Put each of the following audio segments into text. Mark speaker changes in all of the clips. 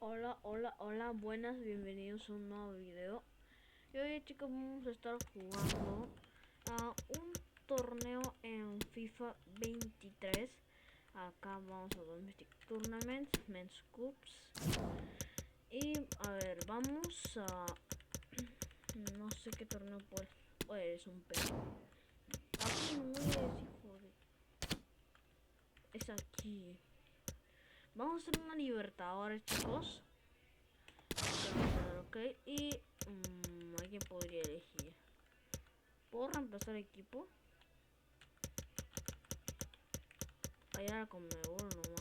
Speaker 1: Hola, buenas, bienvenidos a un nuevo video. Y hoy, chicos, vamos a estar jugando a un torneo en FIFA 23. Acá vamos a Domestic Tournaments, Men's Cups. Y a ver, vamos a... no sé qué torneo puede... Oye, es un perro. Aquí no es, hijo de... Es aquí. Vamos a hacer una Libertadores, chicos. Ok, y ¿a quién podría elegir? ¿Puedo reemplazar equipo? Allá con Mebol nomás.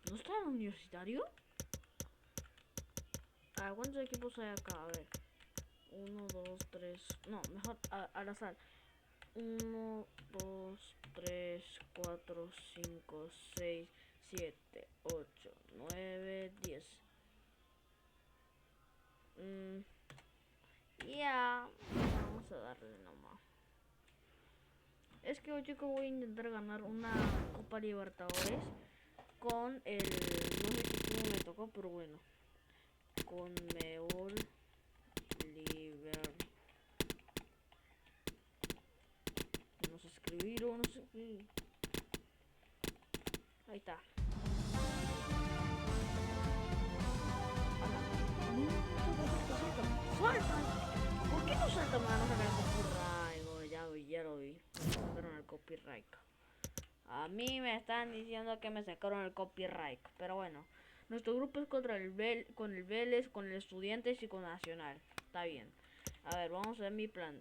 Speaker 1: ¿No está el universitario? A ver, ¿cuántos equipos hay acá? A ver. 1, 2, 3. No, mejor al azar. 1, 2, 3, 4, 5, 6, 7, 8, 9, 10. Ya. Vamos a darle nomás. Es que hoy, chicos, voy a intentar ganar una Copa Libertadores con el... no sé qué equipo me tocó, pero bueno. Con Mebol Liber... no sé escribir o no sé escribir. Ahí está. ¡Suelta! ¿Por qué no salta? Me van a sacar el copyright. Ya lo vi. Me sacaron el copyright. A mí me están diciendo que me sacaron el copyright. Pero bueno. Nuestro grupo es contra con el Vélez, con el Estudiantes y con Nacional. Está bien. A ver, vamos a ver mi plan.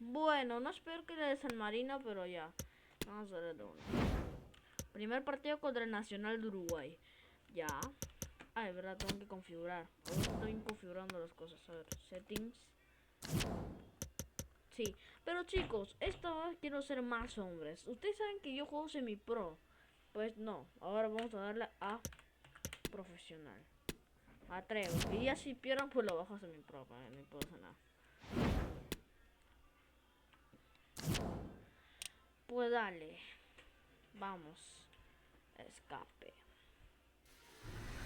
Speaker 1: Bueno, no es peor que el de San Marino, pero ya. Vamos a ver de uno. Primer partido contra el Nacional de Uruguay. Ya. Ah, es verdad, tengo que configurar. Ahora estoy configurando las cosas. A ver, settings. Sí, pero chicos, esta vez quiero ser más hombres. Ustedes saben que yo juego semi-pro. Pues no, ahora vamos a darle a profesional. Atrevo. Y ya si pierdan, pues lo bajo a semi-pro. No pasa nada. Pues dale. Vamos. Escape.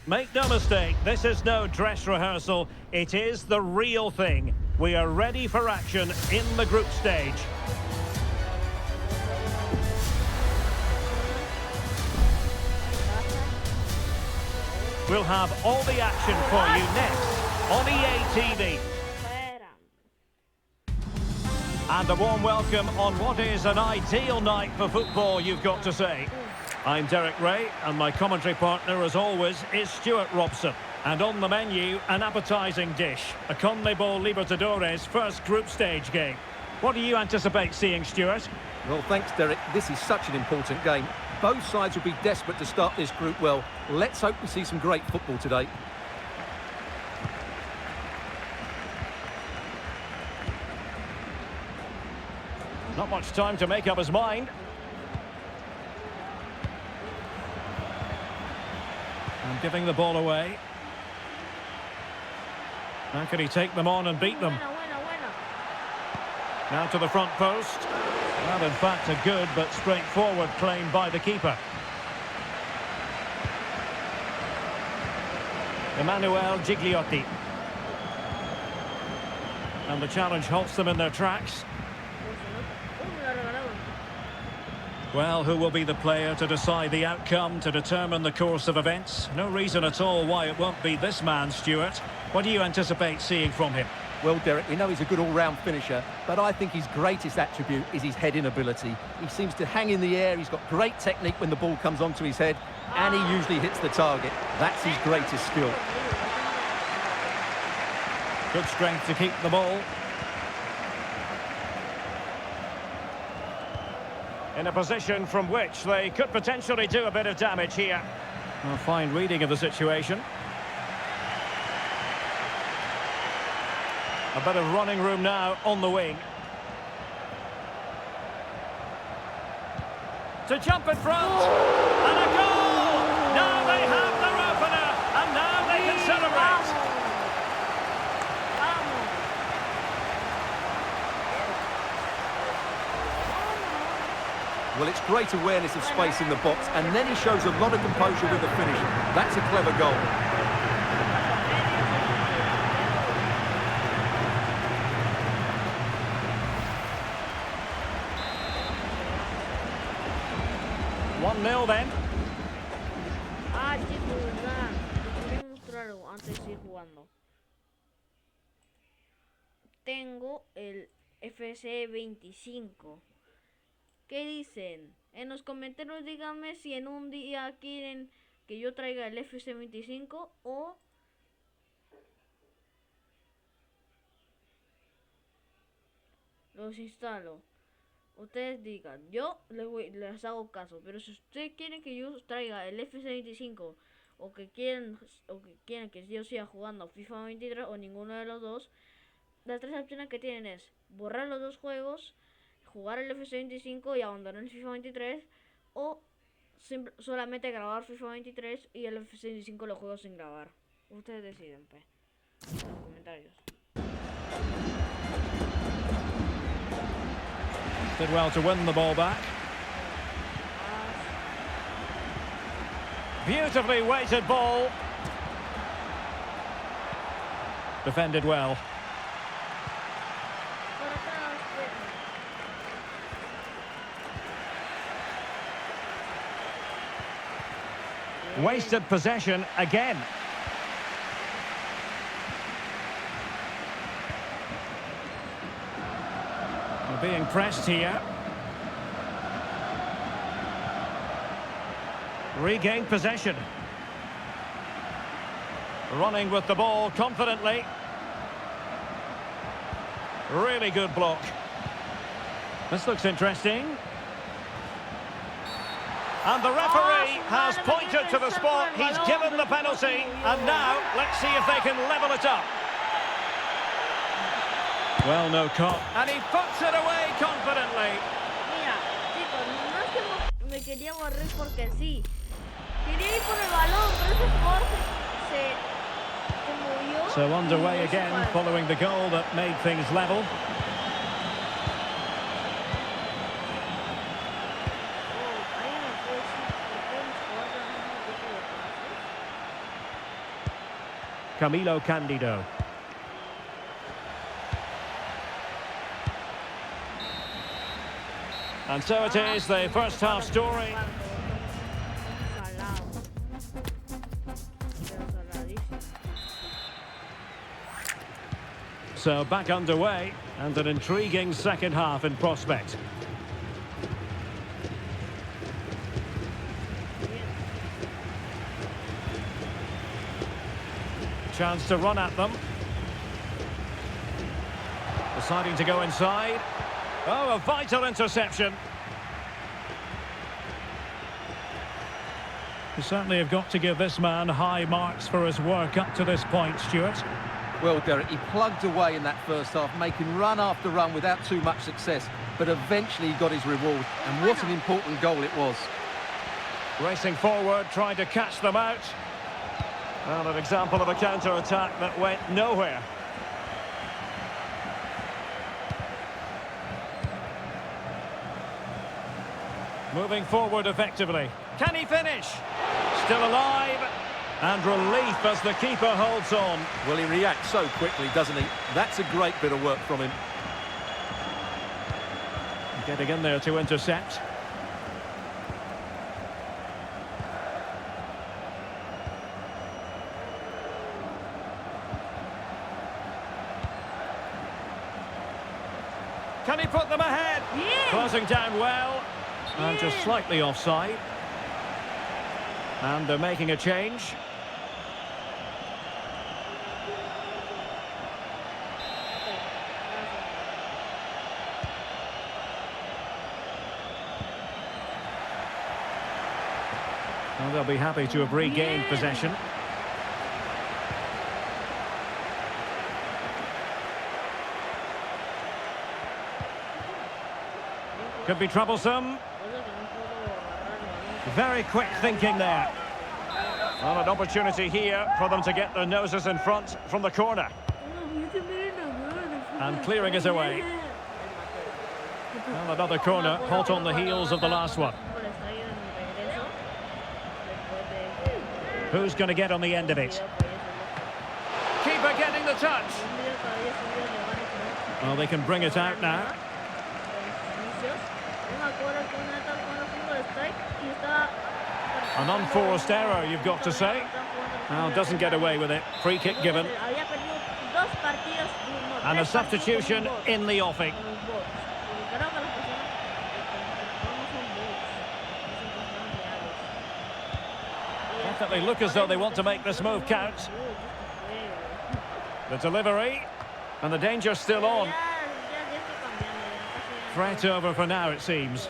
Speaker 2: Make no mistake, this is no dress rehearsal. It is the real thing. We are ready for action in the group stage. We'll have all the action for you next on EA TV. And a warm welcome on what is an ideal night for football, you've got to say. I'm Derek Ray, and my commentary partner, as always, is Stuart Robson. And on the menu, an appetising dish, a Conmebol Libertadores first group stage game. What do you anticipate seeing, Stuart?
Speaker 3: Well, thanks, Derek. This is such an important game. Both sides will be desperate to start this group well. Let's hope we see some great football today.
Speaker 2: Not much time to make up his mind. And giving the ball away. How can he take them on and beat them? Now to the front post. Well, in fact, a good but straightforward claim by the keeper. Emmanuel Gigliotti. And the challenge halts them in their tracks. Well, who will be the player to decide the outcome, to determine the course of events? No reason at all why it won't be this man, Stuart. What do you anticipate seeing from him?
Speaker 3: Well, Derek, we know he's a good all-round finisher, but I think his greatest attribute is his heading ability. He seems to hang in the air, he's got great technique when the ball comes onto his head, and he usually hits the target. That's his greatest skill.
Speaker 2: Good strength to keep the ball. In a position from which they could potentially do a bit of damage here. A fine reading of the situation. A bit of running room now on the wing. To jump in front. And a goal! they have their opener, and now they can celebrate.
Speaker 3: Well, it's great awareness of space in the box, and then he shows a lot of composure with the finish. That's a clever goal.
Speaker 2: One 0 then.
Speaker 1: Ah, chicos, ¿verdad? Les quería mostrar algo antes de seguir jugando. Tengo el FC 25. ¿Qué dicen? En los comentarios díganme si en un día quieren que yo traiga el FC 25 o los instalo. Ustedes digan, yo les hago caso, pero si ustedes quieren que yo traiga el FC 25 o que quieren que yo siga jugando FIFA 23 o ninguno de los dos, las tres opciones que tienen es borrar los dos juegos, jugar el FC 25 y abandonar el FIFA 23, o solamente grabar FIFA 23 y el FC 25 lo juego sin grabar. Ustedes deciden, en los comentarios.
Speaker 2: Did well to win the ball back. Beautifully weighted ball. Defended well. Wasted possession again. They're being pressed here. Regained possession. Running with the ball confidently. Really good block. This looks interesting. And the referee has pointed to the spot. He's given the penalty. And now, let's see if they can level it up. Well, no cop. And he puts it away confidently.
Speaker 1: Mira, chicos, no es que me quería borrar porque sí. Quería ir por el balón, pero ese jugador se movió.
Speaker 2: So underway again, following the goal that made things level. Camilo Candido. And so it is, the first half story. So back underway, and an intriguing second half in prospect. Chance to run at them. Deciding to go inside. Oh, a vital interception. You certainly have got to give this man high marks for his work up to this point, Stuart.
Speaker 3: Well, Derek, he plugged away in that first half, making run after run without too much success, but eventually he got his reward, and what an important goal it was.
Speaker 2: Racing forward, trying to catch them out. Well, an example of a counter-attack that went nowhere. Moving forward effectively. Can he finish? Still alive. And relief as the keeper holds on.
Speaker 3: Well, he reacts so quickly, doesn't he? That's a great bit of work from him.
Speaker 2: Getting in there to intercept. Can he put them ahead?
Speaker 1: Yeah.
Speaker 2: Closing down well. And just slightly offside. And they're making a change. Well, they'll be happy to have regained possession. Could be troublesome. Very quick thinking there. Well, an opportunity here for them to get their noses in front from the corner. And clearing is away. Well, another corner, hot on the heels of the last one. Who's going to get on the end of it? Keeper getting the touch. Well, they can bring it out now. An unforced error, you've got to say. Well, doesn't get away with it. Free kick given. And a substitution in the offing. Definitely look as though they want to make this move count. The delivery. And the danger's still on. Threat over for now, it seems.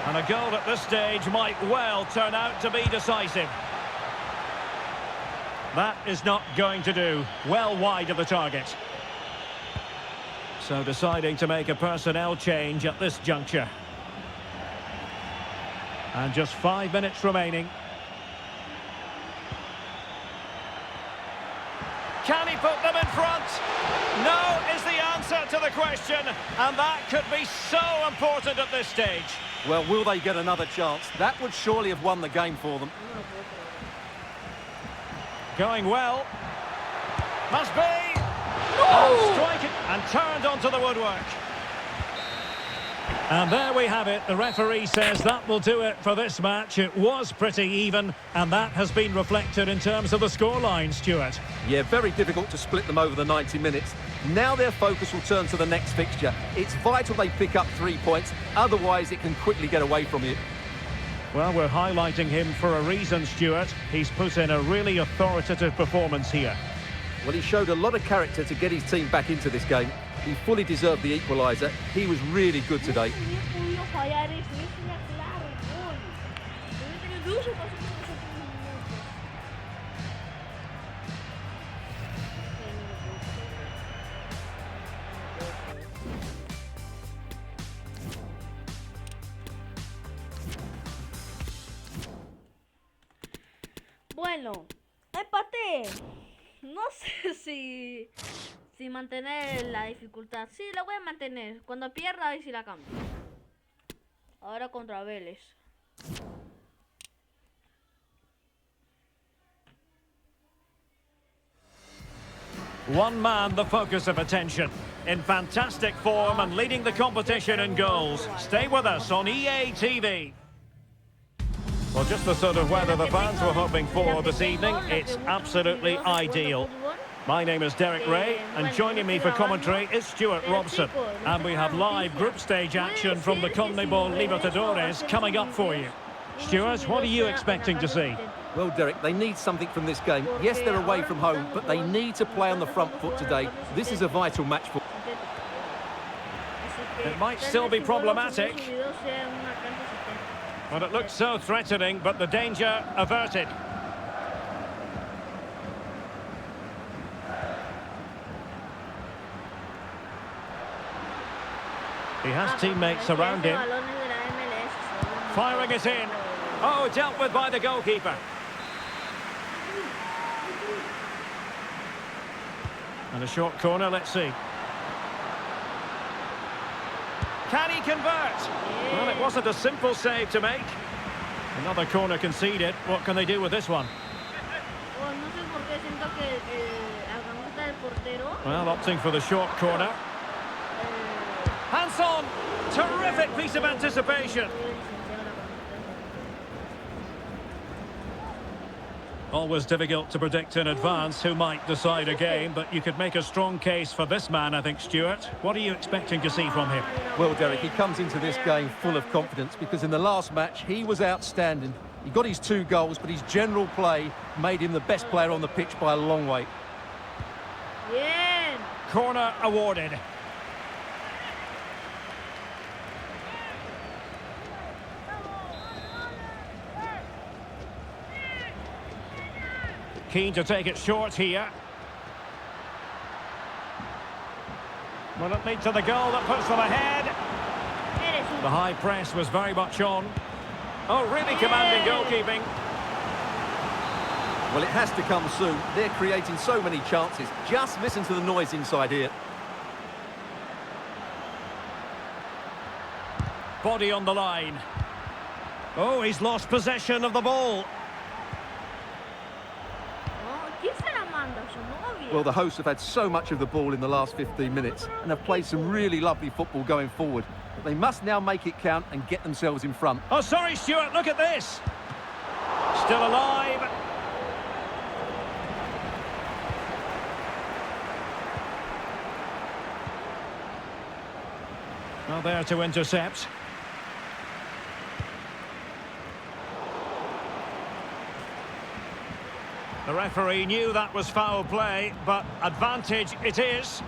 Speaker 2: And a goal at this stage might well turn out to be decisive. That is not going to do. Well wide of the target. So deciding to make a personnel change at this juncture. And just 5 minutes remaining. Can he put them in front? No is the answer to the question. And that could be so important at this stage.
Speaker 3: Well, will they get another chance? That would surely have won the game for them.
Speaker 2: Going well. Must be. And strike it and turned onto the woodwork. And there we have it. The referee says that will do it for this match. It was pretty even, and that has been reflected in terms of the scoreline, Stuart.
Speaker 3: Yeah, very difficult to split them over the 90 minutes. Now their focus will turn to the next fixture. It's vital they pick up 3 points, otherwise it can quickly get away from you.
Speaker 2: Well, we're highlighting him for a reason, Stuart. He's put in a really authoritative performance here.
Speaker 3: Well, he showed a lot of character to get his team back into this game. He fully deserved the equaliser. He was really good today.
Speaker 1: Bueno, empate. No sé si mantener la dificultad. Sí, la voy a mantener. Cuando pierda, ahí sí la cambio. Ahora contra Vélez.
Speaker 2: One man, the focus of attention. In fantastic form and leading the competition in goals. Stay with us on EA TV. Well, just the sort of weather the fans were hoping for this evening. It's absolutely ideal. My name is Derek Ray, and joining me for commentary is Stuart Robson. And we have live group stage action from the Copa Libertadores coming up for you. Stuart, what are you expecting to see?
Speaker 3: Well, Derek, they need something from this game. Yes, they're away from home, but they need to play on the front foot today. This is a vital match for them.
Speaker 2: It might still be problematic. But it looks so threatening, but the danger averted. He has teammates around him. Firing it in. Oh, dealt with by the goalkeeper. And a short corner, let's see. Can he convert? Well, it wasn't a simple save to make. Another corner conceded. What can they do with this one? Well, opting for the short corner. Hands on! Terrific piece of anticipation. Always difficult to predict in advance who might decide a game, but you could make a strong case for this man, I think, Stuart. What are you expecting to see from him?
Speaker 3: Well, Derek, he comes into this game full of confidence because in the last match, he was outstanding. He got his 2 goals, but his general play made him the best player on the pitch by a long way.
Speaker 1: Bien.
Speaker 2: Corner awarded. Keen to take it short here. Will it lead to the goal that puts them ahead?
Speaker 1: Eres un...
Speaker 2: The high press was very much on. Oh, really commanding goalkeeping.
Speaker 3: Well, it has to come soon. They're creating so many chances. Just listen to the noise inside here.
Speaker 2: Body on the line. Oh, he's lost possession of the ball.
Speaker 1: No, ¿quién se la manda? Su novia.
Speaker 3: Well, the hosts have had so much of the ball in the last 15 minutes and have played some really lovely football going forward. But they must now make it count and get themselves in front.
Speaker 2: Oh, sorry, Stuart, look at this. Still alive. Well, there to intercept. The referee knew that was foul play, but advantage it is.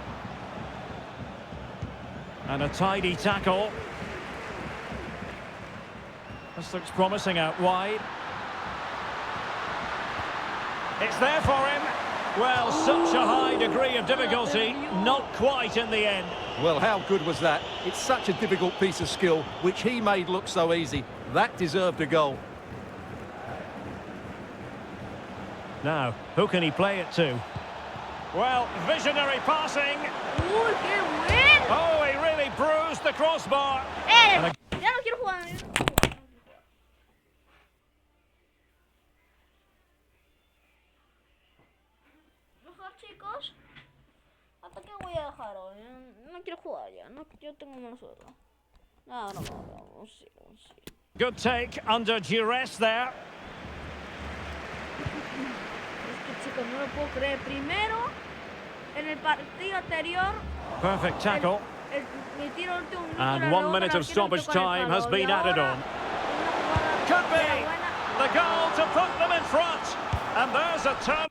Speaker 2: And a tidy tackle. This looks promising out wide. It's there for him. Well, such a high degree of difficulty, not quite in the end.
Speaker 3: Well, how good was that? It's such a difficult piece of skill, which he made look so easy. That deserved a goal.
Speaker 2: Now, who can he play it to? Well, visionary passing.
Speaker 1: Uy, qué bueno.
Speaker 2: Oh, he really bruised the crossbar.
Speaker 1: Ya no quiero jugar. Mejor, chicos. ¿Hasta qué voy a dejar hoy? No quiero jugar ya. No, yo tengo mala suerte. No. Sí.
Speaker 2: Good take under duress there.
Speaker 1: Es que, chicos, no lo puedo creer. Primero, en el partido anterior,
Speaker 2: Perfect tackle.
Speaker 1: mi tiro último minuto
Speaker 2: And
Speaker 1: era
Speaker 2: 1
Speaker 1: luego
Speaker 2: minute
Speaker 1: que el
Speaker 2: of
Speaker 1: arquero
Speaker 2: stoppage
Speaker 1: tocó el
Speaker 2: time
Speaker 1: palo.
Speaker 2: has been
Speaker 1: Y
Speaker 2: added
Speaker 1: ahora,
Speaker 2: on.
Speaker 1: una jugada
Speaker 2: Could be
Speaker 1: era buena.
Speaker 2: the goal to put them in front. And there's a turn.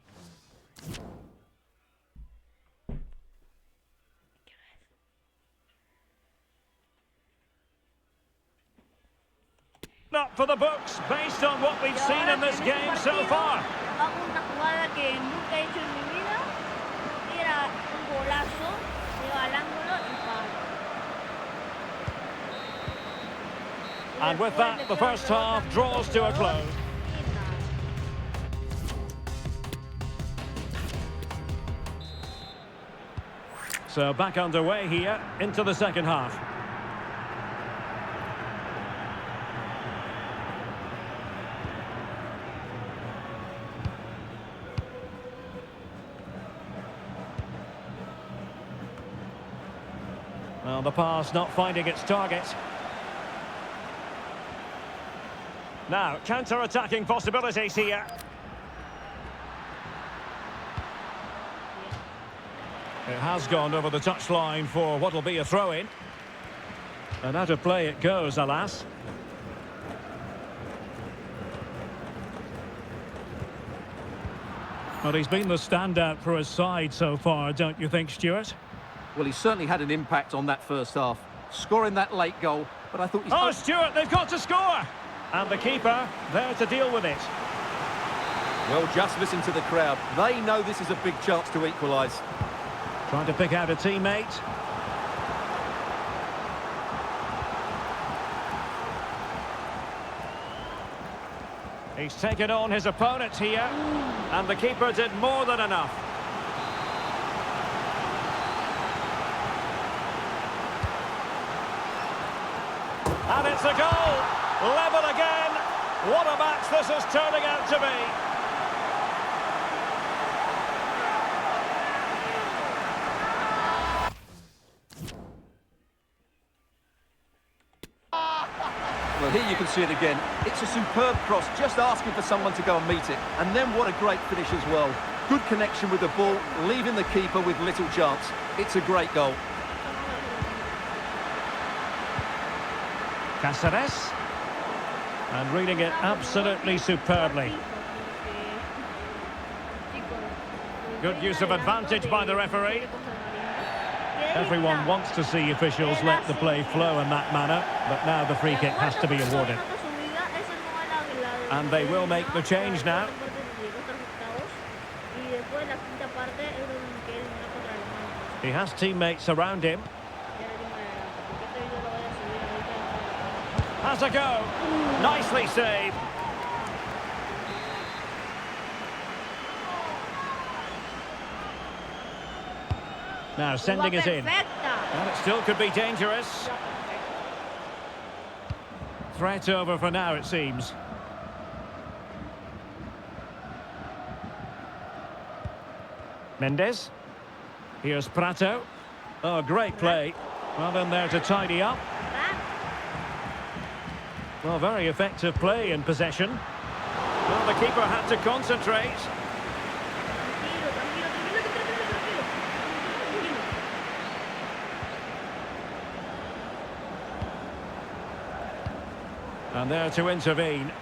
Speaker 2: Not for the books, based on what we've
Speaker 1: Y
Speaker 2: seen
Speaker 1: ahora
Speaker 2: in this
Speaker 1: en este
Speaker 2: game so
Speaker 1: partido
Speaker 2: far.
Speaker 1: hago una jugada que nunca he hecho en mi vida. Era un golazo, iba al ángulo y palo.
Speaker 2: And with that, the first half draws to a close. So back underway here into the second half. Well, the pass not finding its target. Now, counter-attacking possibilities here. It has gone over the touchline for what will be a throw-in. And out of play it goes, alas. Well, he's been the standout for his side so far, don't you think, Stuart?
Speaker 3: Well, he certainly had an impact on that first half, scoring that late goal, but I thought he's...
Speaker 2: Oh, Stuart, they've got to score! And the keeper there to deal with it.
Speaker 3: Well, just listen to the crowd. They know this is a big chance to equalise.
Speaker 2: Trying to pick out a teammate. He's taken on his opponent here, and the keeper did more than enough. And it's a goal! Level again! What a match this is turning out to be!
Speaker 3: Well, here you can see it again. It's a superb cross, just asking for someone to go and meet it. And then what a great finish as well. Good connection with the ball, leaving the keeper with little chance. It's a great goal.
Speaker 2: Cáceres. And reading it absolutely superbly. Good use of advantage by the referee. Everyone wants to see officials let the play flow in that manner, but now the free kick has to be awarded. And they will make the change now. He has teammates around him. Has a go. Nicely saved. Now sending it in. And it still could be dangerous. Threat over for now, it seems. Mendes. Here's Prato. Oh, great play. Well in there to tidy up. Well, very effective play in possession. Well, the keeper had to concentrate. And there to intervene.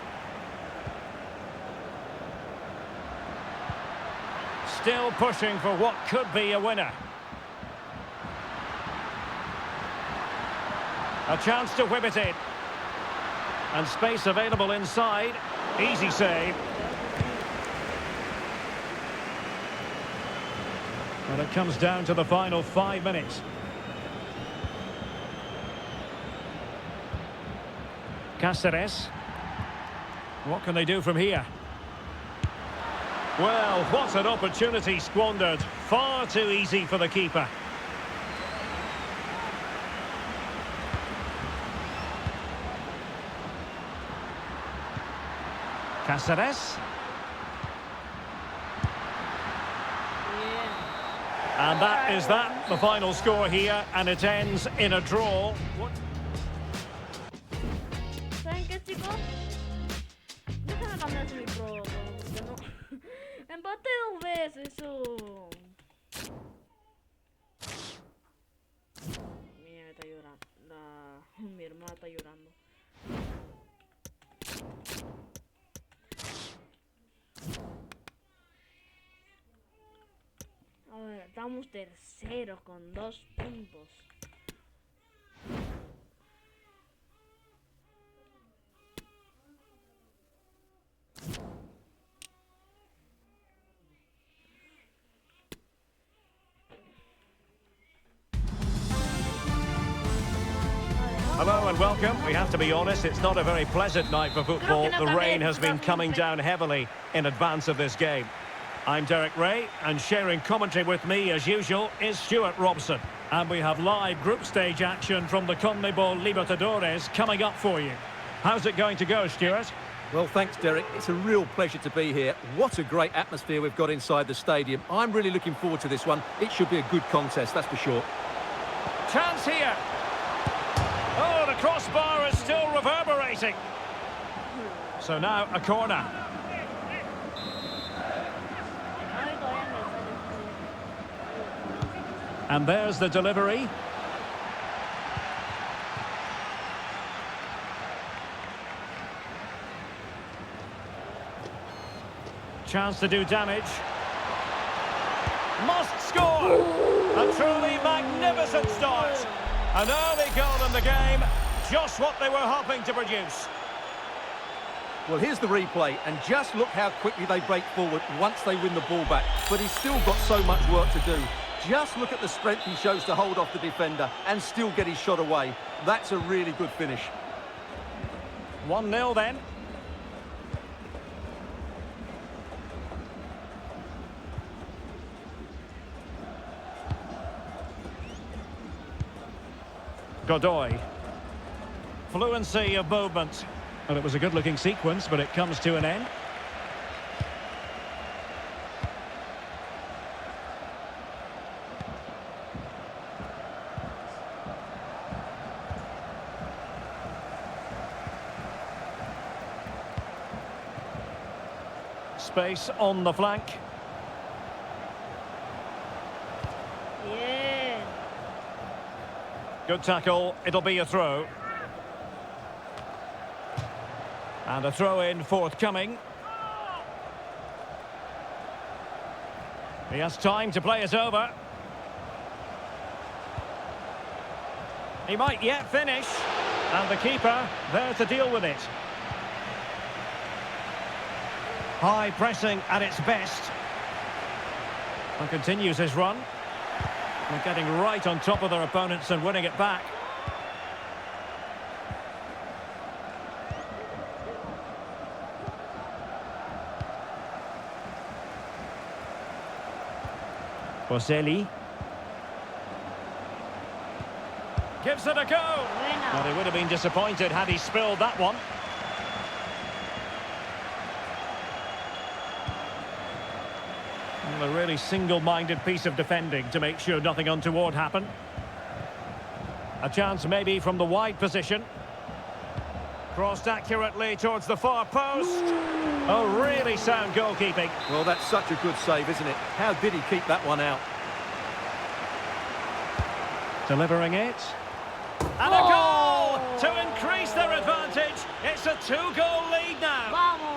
Speaker 2: Still pushing for what could be a winner. A chance to whip it in. And space available inside. Easy save. And it comes down to the final 5 minutes. Cáceres. What can they do from here? Well, what an opportunity squandered. Far too easy for the keeper. Cáceres. And that is that, the final score here, and it ends in a draw.
Speaker 1: ¿Saben qué, chicos? Déjame cambiar su micrófono, porque no... Empate 2 veces, eso... Mira, está llorando. Mi hermana está llorando. A ver, estamos terceros con 2 puntos.
Speaker 2: Hello and welcome. We have to be honest, it's not a very pleasant night for football. The rain has been coming down heavily in advance of this game. I'm Derek Ray, and sharing commentary with me, as usual, is Stuart Robson. And we have live group stage action from the Copa Libertadores coming up for you. How's it going to go, Stuart?
Speaker 3: Well, thanks, Derek. It's a real pleasure to be here. What a great atmosphere we've got inside the stadium. I'm really looking forward to this one. It should be a good contest, that's for sure.
Speaker 2: Chance here. Oh, the crossbar is still reverberating. So now a corner. And there's the delivery. Chance to do damage. Must score! A truly magnificent start. An early goal in the game. Just what they were hoping to produce.
Speaker 3: Well, here's the replay, and just look how quickly they break forward once they win the ball back. But he's still got so much work to do. Just look at the strength he shows to hold off the defender and still get his shot away. That's a really good finish.
Speaker 2: 1-0 then. Godoy. Fluency of movement. Well, it was a good-looking sequence, but it comes to an end. Space on the flank.
Speaker 1: Yeah.
Speaker 2: Good tackle. It'll be a throw. And a throw-in forthcoming. He has time to play it over. He might yet finish. And the keeper there to deal with it. High pressing at its best. And continues his run. They're getting right on top of their opponents and winning it back. Boselli. Gives it a go. Well, he would have been disappointed had he spilled that one. Well, a really single-minded piece of defending to make sure nothing untoward happened. A chance maybe from the wide position. Crossed accurately towards the far post. Oh, really sound goalkeeping.
Speaker 3: Well, that's such a good save, isn't it? How did he keep that one out?
Speaker 2: Delivering it. And a goal to increase their advantage. It's a 2-goal lead now.
Speaker 1: Vamos.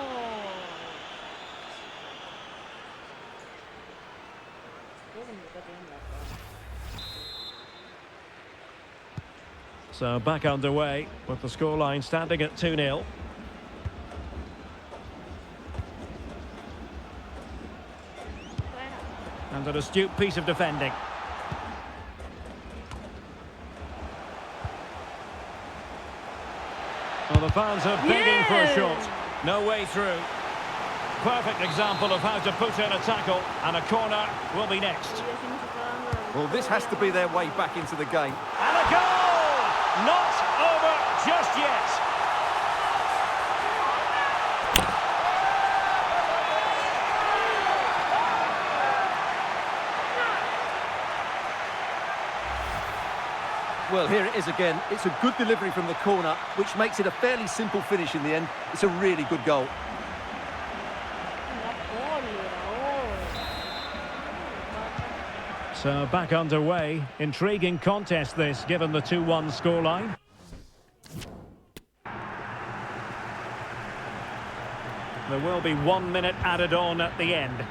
Speaker 2: So back underway with the scoreline standing at 2-0. And an astute piece of defending. Well, the fans are begging for a shot. No way through. Perfect example of how to put in a tackle, and a corner will be next.
Speaker 3: Well, this has to be their way back into the game.
Speaker 2: And a goal! Not over just yet.
Speaker 3: Well, here it is again. It's a good delivery from the corner, which makes it a fairly simple finish in the end. It's a really good goal.
Speaker 2: So back underway. Intriguing contest this, given the 2-1 scoreline. There will be 1 minute added on at the end.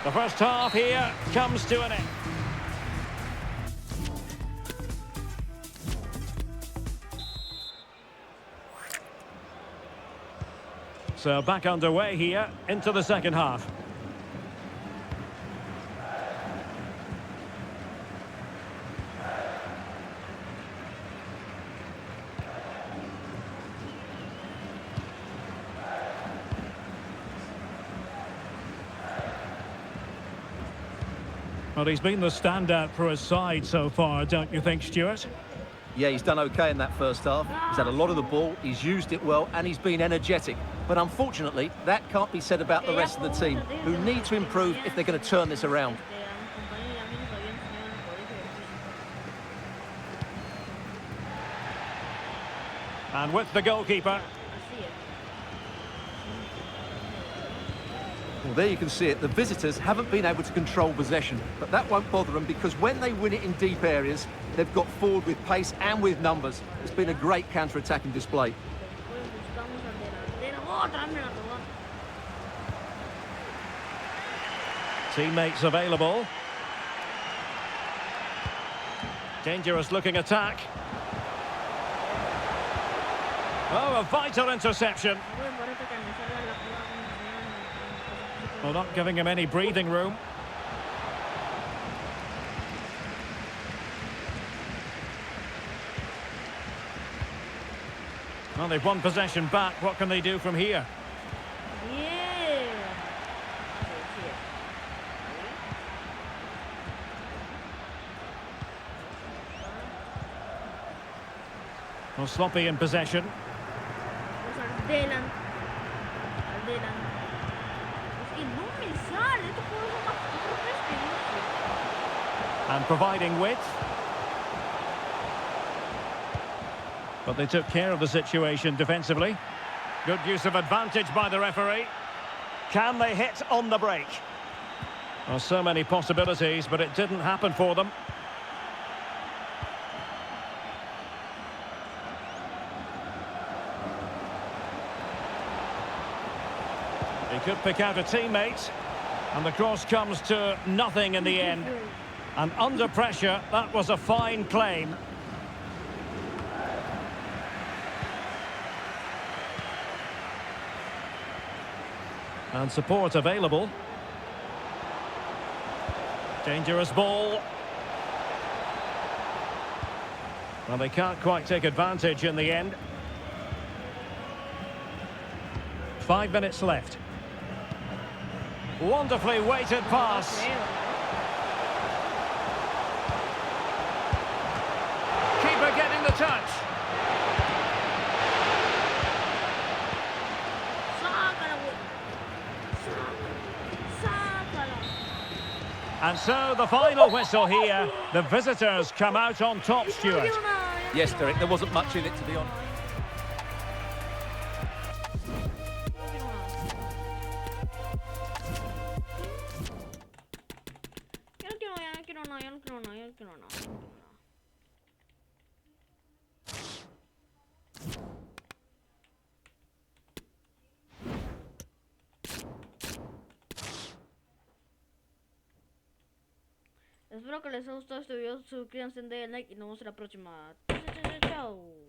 Speaker 2: The first half here comes to an end. So back underway here into the second half. Well, he's been the standout for his side so far, don't you think, Stuart?
Speaker 3: Yeah, he's done okay in that first half. He's had a lot of the ball, he's used it well, and he's been energetic. But unfortunately, that can't be said about the rest of the team, who need to improve if they're going to turn this around.
Speaker 2: And with the goalkeeper.
Speaker 3: Well, there you can see it. The visitors haven't been able to control possession, but that won't bother them because when they win it in deep areas, they've got forward with pace and with numbers. It's been a great counter-attacking display.
Speaker 2: Teammates available. Dangerous looking attack. Oh, a vital interception. Well, not giving him any breathing room. Well, they've won possession back. What can they do from here? Well, sloppy in possession. And providing width. But they took care of the situation defensively. Good use of advantage by the referee. Can they hit on the break? Well, so many possibilities, but it didn't happen for them. He could pick out a teammate, and the cross comes to nothing in the end. And under pressure, that was a fine claim. And support available. Dangerous ball. Well, they can't quite take advantage in the end. 5 minutes left. Wonderfully weighted pass. Keeper getting the touch. And so the final whistle here. The visitors come out on top, Stuart.
Speaker 3: Yes, Derek, there wasn't much in it, to be honest.
Speaker 1: Espero que les haya gustado este video, suscríbanse, denle like y nos vemos en la próxima. Chao.